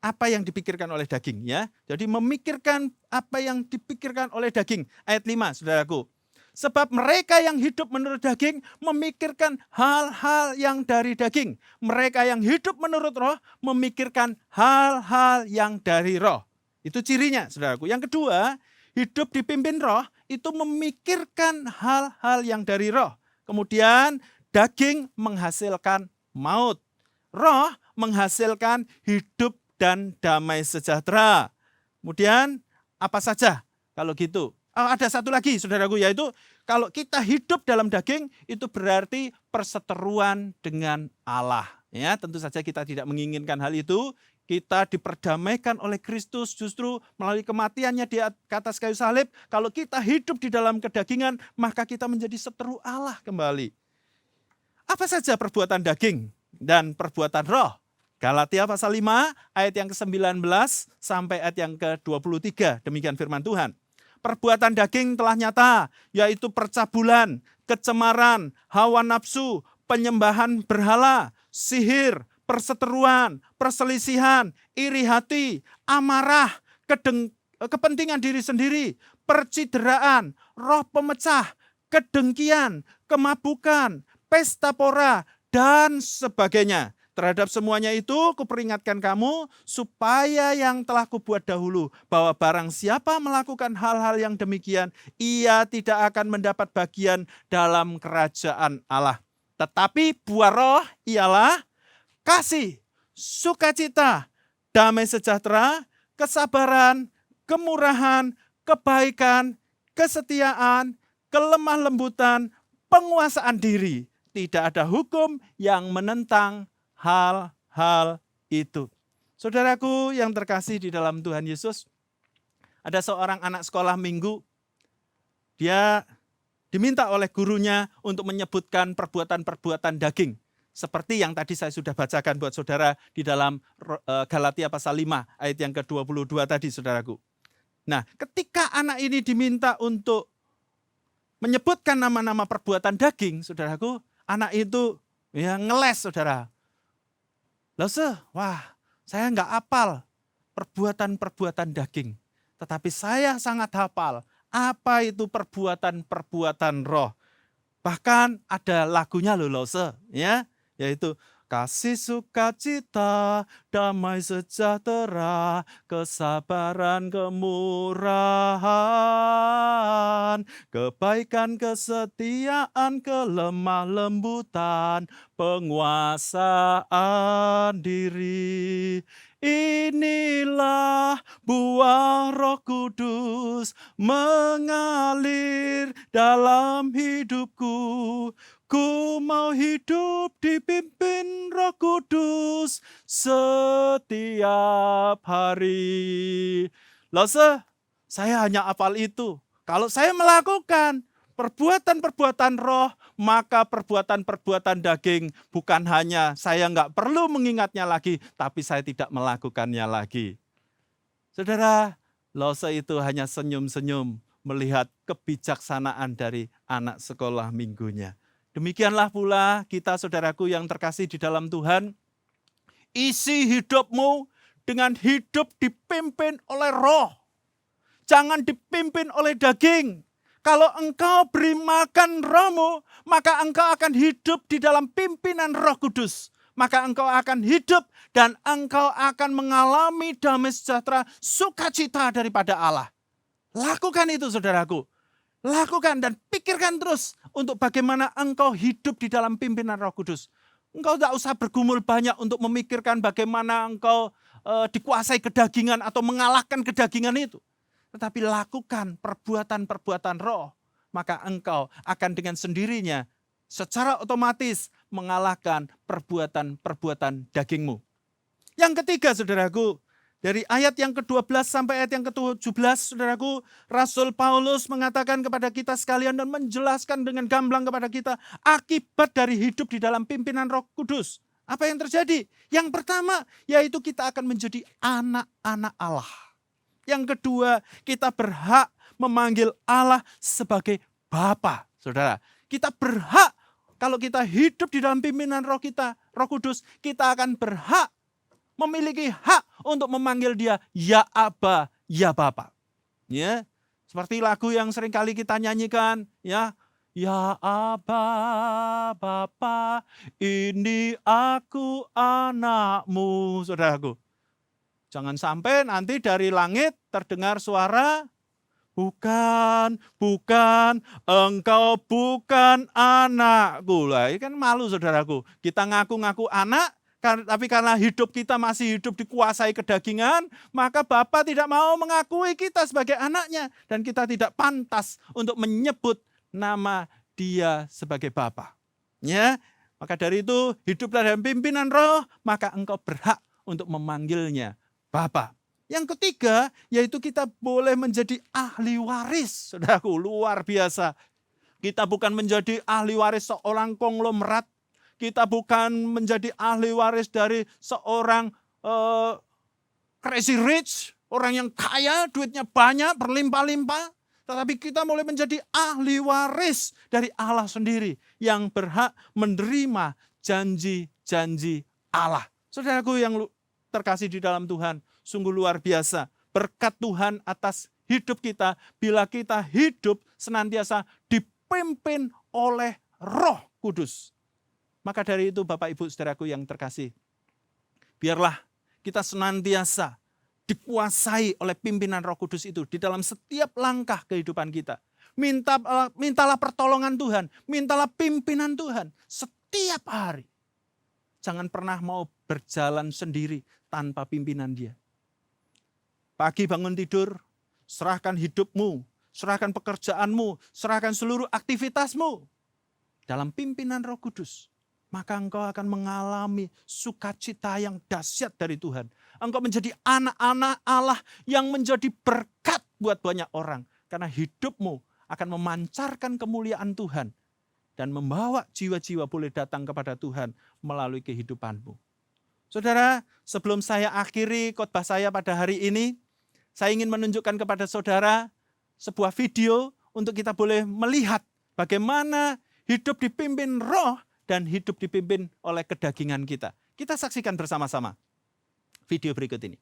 apa yang dipikirkan oleh daging, ya. Jadi memikirkan apa yang dipikirkan oleh daging. Ayat 5, saudaraku. Sebab mereka yang hidup menurut daging memikirkan hal-hal yang dari daging. Mereka yang hidup menurut roh memikirkan hal-hal yang dari roh. Itu cirinya, saudaraku. Yang kedua, hidup dipimpin roh itu memikirkan hal-hal yang dari roh. Kemudian daging menghasilkan maut. Roh menghasilkan hidup dan damai sejahtera. Kemudian apa saja kalau gitu? Ada satu lagi, saudaraku, yaitu kalau kita hidup dalam daging itu berarti perseteruan dengan Allah. Ya, tentu saja kita tidak menginginkan hal itu. Kita diperdamaikan oleh Kristus justru melalui kematiannya di atas kayu salib. Kalau kita hidup di dalam kedagingan, maka kita menjadi seteru Allah kembali. Apa saja perbuatan daging dan perbuatan roh? Galatia pasal 5 ayat yang ke-19 sampai ayat yang ke-23. Demikian firman Tuhan. Perbuatan daging telah nyata, yaitu percabulan, kecemaran, hawa nafsu, penyembahan berhala, sihir, perseteruan, perselisihan, iri hati, amarah, kepentingan diri sendiri, percideraan, roh pemecah, kedengkian, kemabukan, pesta pora, dan sebagainya. Terhadap semuanya itu kuperingatkan kamu supaya yang telah kubuat dahulu, bahwa barang siapa melakukan hal-hal yang demikian, ia tidak akan mendapat bagian dalam kerajaan Allah. Tetapi buah roh ialah kasih, sukacita, damai sejahtera, kesabaran, kemurahan, kebaikan, kesetiaan, kelemah lembutan, penguasaan diri. Tidak ada hukum yang menentang hal-hal itu. Saudaraku yang terkasih di dalam Tuhan Yesus, ada seorang anak sekolah minggu, dia diminta oleh gurunya untuk menyebutkan perbuatan-perbuatan daging. Seperti yang tadi saya sudah bacakan buat saudara di dalam Galatia pasal 5 ayat yang ke-22 tadi, saudaraku. Nah, ketika anak ini diminta untuk menyebutkan nama-nama perbuatan daging, saudaraku, anak itu ya ngeles, saudara. Wah, saya nggak hafal perbuatan-perbuatan daging. Tetapi saya sangat hafal apa itu perbuatan-perbuatan roh. Bahkan ada lagunya loh, ya, yaitu kasih, sukacita, damai sejahtera, kesabaran, kemurahan, kebaikan, kesetiaan, kelemah lembutan, penguasaan diri. Inilah buah Roh Kudus mengalir dalam hidupku. Ku mau hidup dipimpin Roh Kudus setiap hari. Saya hanya hafal itu. Kalau saya melakukan perbuatan-perbuatan roh, maka perbuatan-perbuatan daging bukan hanya saya nggak perlu mengingatnya lagi, tapi saya tidak melakukannya lagi. Saudara, itu hanya senyum-senyum melihat kebijaksanaan dari anak sekolah minggunya. Demikianlah pula kita, saudaraku yang terkasih di dalam Tuhan, isi hidupmu dengan hidup dipimpin oleh roh. Jangan dipimpin oleh daging. Kalau engkau beri makan rohmu, maka engkau akan hidup di dalam pimpinan Roh Kudus. Maka engkau akan hidup dan engkau akan mengalami damai sejahtera, sukacita daripada Allah. Lakukan itu, saudaraku. Lakukan dan pikirkan terus untuk bagaimana engkau hidup di dalam pimpinan Roh Kudus. Engkau tidak usah bergumul banyak untuk memikirkan bagaimana engkau dikuasai kedagingan atau mengalahkan kedagingan itu. Tetapi lakukan perbuatan-perbuatan roh, maka engkau akan dengan sendirinya secara otomatis mengalahkan perbuatan-perbuatan dagingmu. Yang ketiga, saudaraku, dari ayat yang ke-12 sampai ayat yang ke-17, saudaraku, Rasul Paulus mengatakan kepada kita sekalian dan menjelaskan dengan gamblang kepada kita akibat dari hidup di dalam pimpinan Roh Kudus. Apa yang terjadi? Yang pertama, yaitu kita akan menjadi anak-anak Allah. Yang kedua, kita berhak memanggil Allah sebagai Bapa, saudara. Kita berhak kalau kita hidup di dalam pimpinan roh kita, Roh Kudus, kita akan berhak, memiliki hak untuk memanggil dia, ya Aba, ya Bapa. Ya, seperti lagu yang seringkali kita nyanyikan, ya. Ya Aba, Bapa, ini aku anakmu, saudaraku. Jangan sampai nanti dari langit terdengar suara, bukan, engkau bukan anakku. Lah, ini kan malu saudaraku. Kita ngaku-ngaku anak, tapi karena hidup kita masih hidup dikuasai kedagingan, maka Bapa tidak mau mengakui kita sebagai anaknya. Dan kita tidak pantas untuk menyebut nama dia sebagai Bapa. Ya, maka dari itu, hiduplah dalam pimpinan roh, maka engkau berhak untuk memanggilnya Bapa. Yang ketiga, yaitu kita boleh menjadi ahli waris. Saudaraku, luar biasa. Kita bukan menjadi ahli waris seorang konglomerat. Kita bukan menjadi ahli waris dari seorang crazy rich. Orang yang kaya, duitnya banyak, berlimpah-limpah. Tetapi kita boleh menjadi ahli waris dari Allah sendiri. Yang berhak menerima janji-janji Allah. Saudaraku yang terkasih di dalam Tuhan, sungguh luar biasa. Berkat Tuhan atas hidup kita, bila kita hidup senantiasa dipimpin oleh Roh Kudus. Maka dari itu Bapak Ibu Saudaraku yang terkasih, biarlah kita senantiasa dikuasai oleh pimpinan Roh Kudus itu di dalam setiap langkah kehidupan kita. Mintalah pertolongan Tuhan, mintalah pimpinan Tuhan setiap hari. Jangan pernah mau berjalan sendiri tanpa pimpinan dia. Pagi bangun tidur, serahkan hidupmu, serahkan pekerjaanmu, serahkan seluruh aktivitasmu dalam pimpinan Roh Kudus. Maka engkau akan mengalami sukacita yang dahsyat dari Tuhan. Engkau menjadi anak-anak Allah yang menjadi berkat buat banyak orang. Karena hidupmu akan memancarkan kemuliaan Tuhan. Dan membawa jiwa-jiwa boleh datang kepada Tuhan melalui kehidupanmu. Saudara, sebelum saya akhiri khotbah saya pada hari ini, saya ingin menunjukkan kepada saudara sebuah video untuk kita boleh melihat bagaimana hidup dipimpin roh dan hidup dipimpin oleh kedagingan kita. Kita saksikan bersama-sama video berikut ini.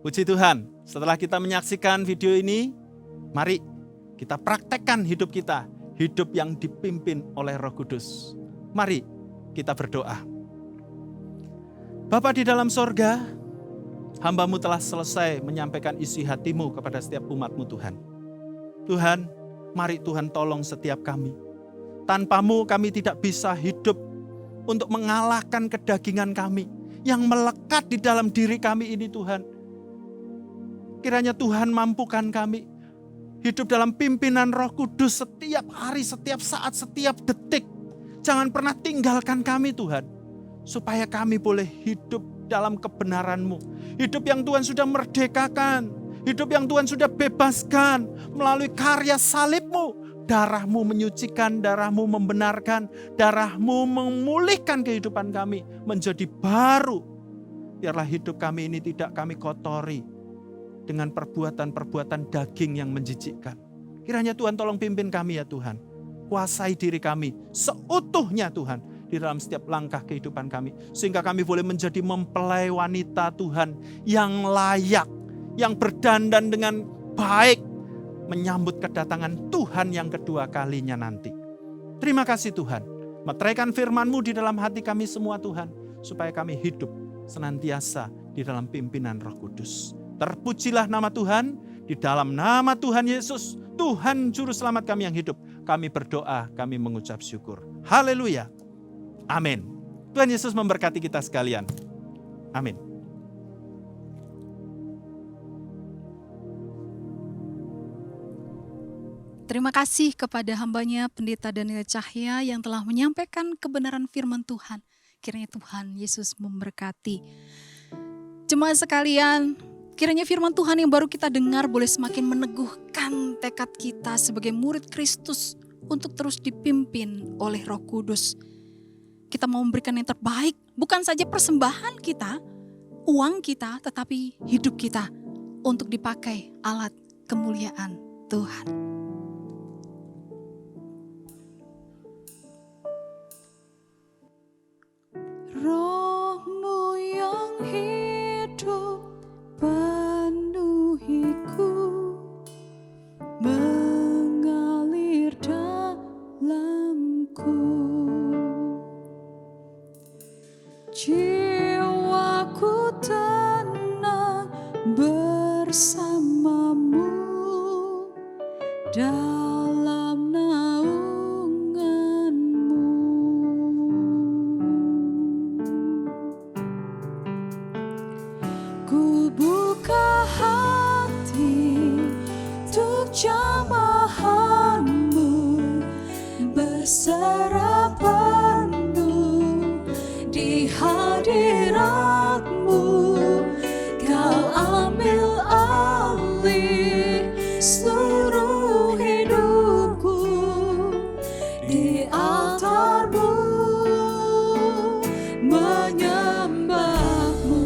Puji Tuhan, setelah kita menyaksikan video ini, mari kita praktekkan hidup kita, hidup yang dipimpin oleh Roh Kudus. Mari kita berdoa. Bapa di dalam sorga, hamba-Mu telah selesai menyampaikan isi hati-Mu kepada setiap umat-Mu Tuhan. Tuhan, mari Tuhan tolong setiap kami. Tanpa-Mu kami tidak bisa hidup untuk mengalahkan kedagingan kami yang melekat di dalam diri kami ini Tuhan. Kiranya Tuhan mampukan kami hidup dalam pimpinan Roh Kudus setiap hari, setiap saat, setiap detik. Jangan pernah tinggalkan kami Tuhan, supaya kami boleh hidup dalam kebenaran-Mu. Hidup yang Tuhan sudah merdekakan, hidup yang Tuhan sudah bebaskan melalui karya salib-Mu. Darah-Mu menyucikan, darah-Mu membenarkan, darah-Mu memulihkan kehidupan kami menjadi baru. Biarlah hidup kami ini tidak kami kotori dengan perbuatan-perbuatan daging yang menjijikkan. Kiranya Tuhan tolong pimpin kami ya Tuhan. Kuasai diri kami seutuhnya Tuhan di dalam setiap langkah kehidupan kami. Sehingga kami boleh menjadi mempelai wanita Tuhan yang layak, yang berdandan dengan baik, menyambut kedatangan Tuhan yang kedua kalinya nanti. Terima kasih Tuhan. Meteraikan firman-Mu di dalam hati kami semua Tuhan. Supaya kami hidup senantiasa di dalam pimpinan Roh Kudus. Terpujilah nama Tuhan, di dalam nama Tuhan Yesus, Tuhan Juru Selamat kami yang hidup. Kami berdoa, kami mengucap syukur. Haleluya. Amin. Tuhan Yesus memberkati kita sekalian. Amin. Terima kasih kepada hamba-Nya Pendeta Daniel Cahya yang telah menyampaikan kebenaran firman Tuhan. Kiranya Tuhan Yesus memberkati. Jemaat sekalian, kiranya firman Tuhan yang baru kita dengar boleh semakin meneguhkan tekad kita sebagai murid Kristus untuk terus dipimpin oleh Roh Kudus. Kita mau memberikan yang terbaik, bukan saja persembahan kita, uang kita, tetapi hidup kita untuk dipakai alat kemuliaan Tuhan. Roh-Mu yang hidup penuhiku, mengalir dalamku. Jiwaku tenang bersama-Mu dalam naungan-Mu. Ku buka hati untuk jamahan-Mu, berserah penuh di hadirat-Mu. Kau ambil alih seluruh hidupku di altar-Mu, menyembah-Mu.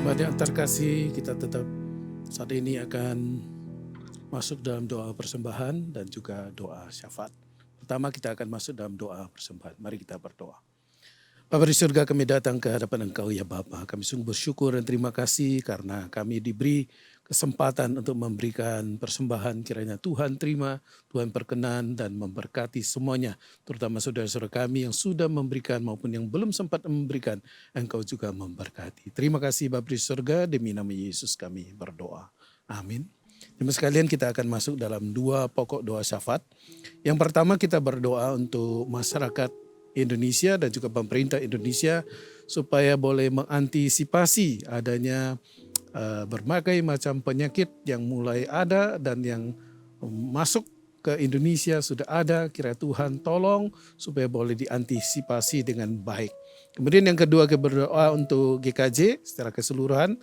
Jemaat yang terkasih, kita tetap saat ini akan masuk dalam doa persembahan dan juga doa syafaat. Pertama kita akan masuk dalam doa persembahan. Mari kita berdoa. Bapa di surga, kami datang ke hadapan Engkau ya Bapa. Kami sungguh bersyukur dan terima kasih karena kami diberi kesempatan untuk memberikan persembahan. Kiranya Tuhan terima, Tuhan perkenan dan memberkati semuanya. Terutama saudara-saudara kami yang sudah memberikan maupun yang belum sempat memberikan. Engkau juga memberkati. Terima kasih Bapa di surga, demi nama Yesus kami berdoa. Amin. Jemaat sekalian, kita akan masuk dalam dua pokok doa syafaat. Yang pertama kita berdoa untuk masyarakat Indonesia dan juga pemerintah Indonesia supaya boleh mengantisipasi adanya berbagai macam penyakit yang mulai ada dan yang masuk ke Indonesia sudah ada. Kiranya Tuhan tolong supaya boleh diantisipasi dengan baik. Kemudian yang kedua, kita berdoa untuk GKJ secara keseluruhan.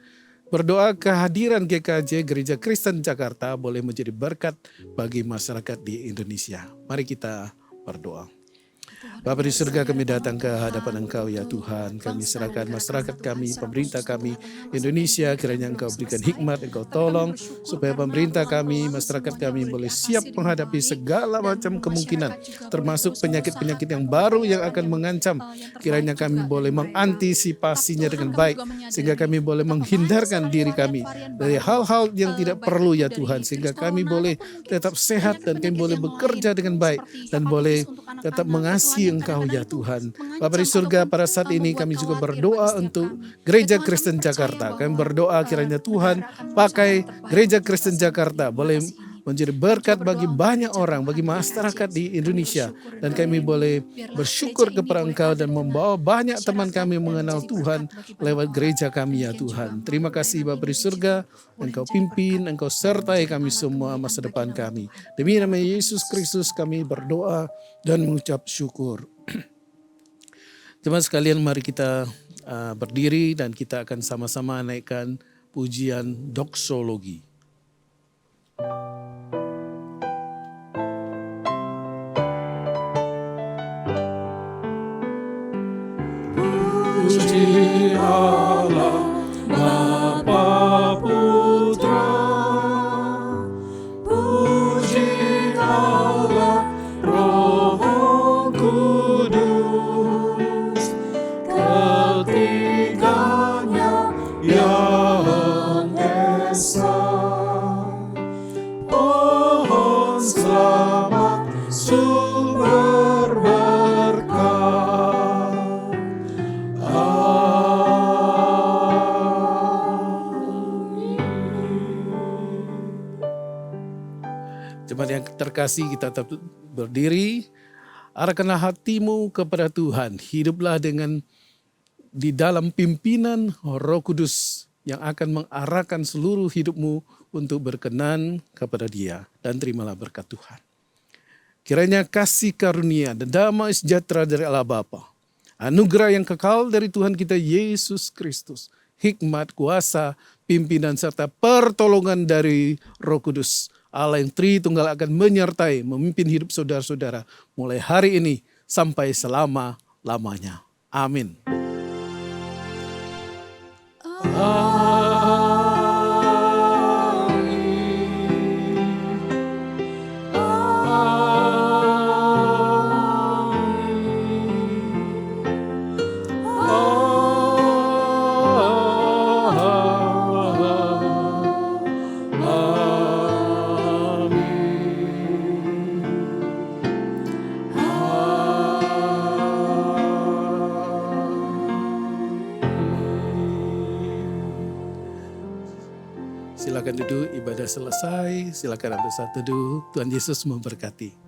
Berdoa kehadiran GKJ Gereja Kristen Jakarta boleh menjadi berkat bagi masyarakat di Indonesia. Mari kita berdoa. Bapa di surga, kami datang ke hadapan Engkau ya Tuhan. Kami serahkan masyarakat kami, pemerintah kami, Indonesia. Kiranya Engkau berikan hikmat, Engkau tolong supaya pemerintah kami, masyarakat kami boleh siap menghadapi segala macam kemungkinan, termasuk penyakit-penyakit yang baru yang akan mengancam. Kiranya kami boleh mengantisipasinya dengan baik, sehingga kami boleh menghindarkan diri kami dari hal-hal yang tidak perlu ya Tuhan, sehingga kami boleh tetap sehat dan kami boleh bekerja dengan baik dan boleh tetap mengasihi Engkau ya Tuhan. Bapa di surga, pada saat ini kami juga berdoa untuk Gereja Kristen Jakarta. Kami berdoa kiranya Tuhan pakai Gereja Kristen Jakarta boleh menjadi berkat bagi banyak orang, bagi masyarakat di Indonesia. Dan kami boleh bersyukur kepada Engkau dan membawa banyak teman kami mengenal Tuhan lewat gereja kami ya Tuhan. Terima kasih Bapa di surga, Engkau pimpin, Engkau sertai kami semua masa depan kami. Demi nama Yesus Kristus kami berdoa dan mengucap syukur. Jemaat sekalian, mari kita berdiri dan kita akan sama-sama naikkan pujian doksologi. Puji Allah, Bapa Putra, puji Allah, Roh Kudus, ketiganya yang esa. Pohon selamat, sumber berkah. Jemaat yang terkasih, kita tetap berdiri. Arahkanlah hatimu kepada Tuhan. Hiduplah di dalam pimpinan Roh Kudus yang akan mengarahkan seluruh hidupmu untuk berkenan kepada Dia. Dan terimalah berkat Tuhan. Kiranya kasih karunia dan damai sejahtera dari Allah Bapa, anugerah yang kekal dari Tuhan kita Yesus Kristus, hikmat, kuasa, pimpinan serta pertolongan dari Roh Kudus Allah yang Tritunggal akan menyertai, memimpin hidup saudara-saudara mulai hari ini sampai selama-lamanya. Amin. Silakan duduk, ibadah selesai. Silakan ambil saat teduh. Tuhan Yesus memberkati.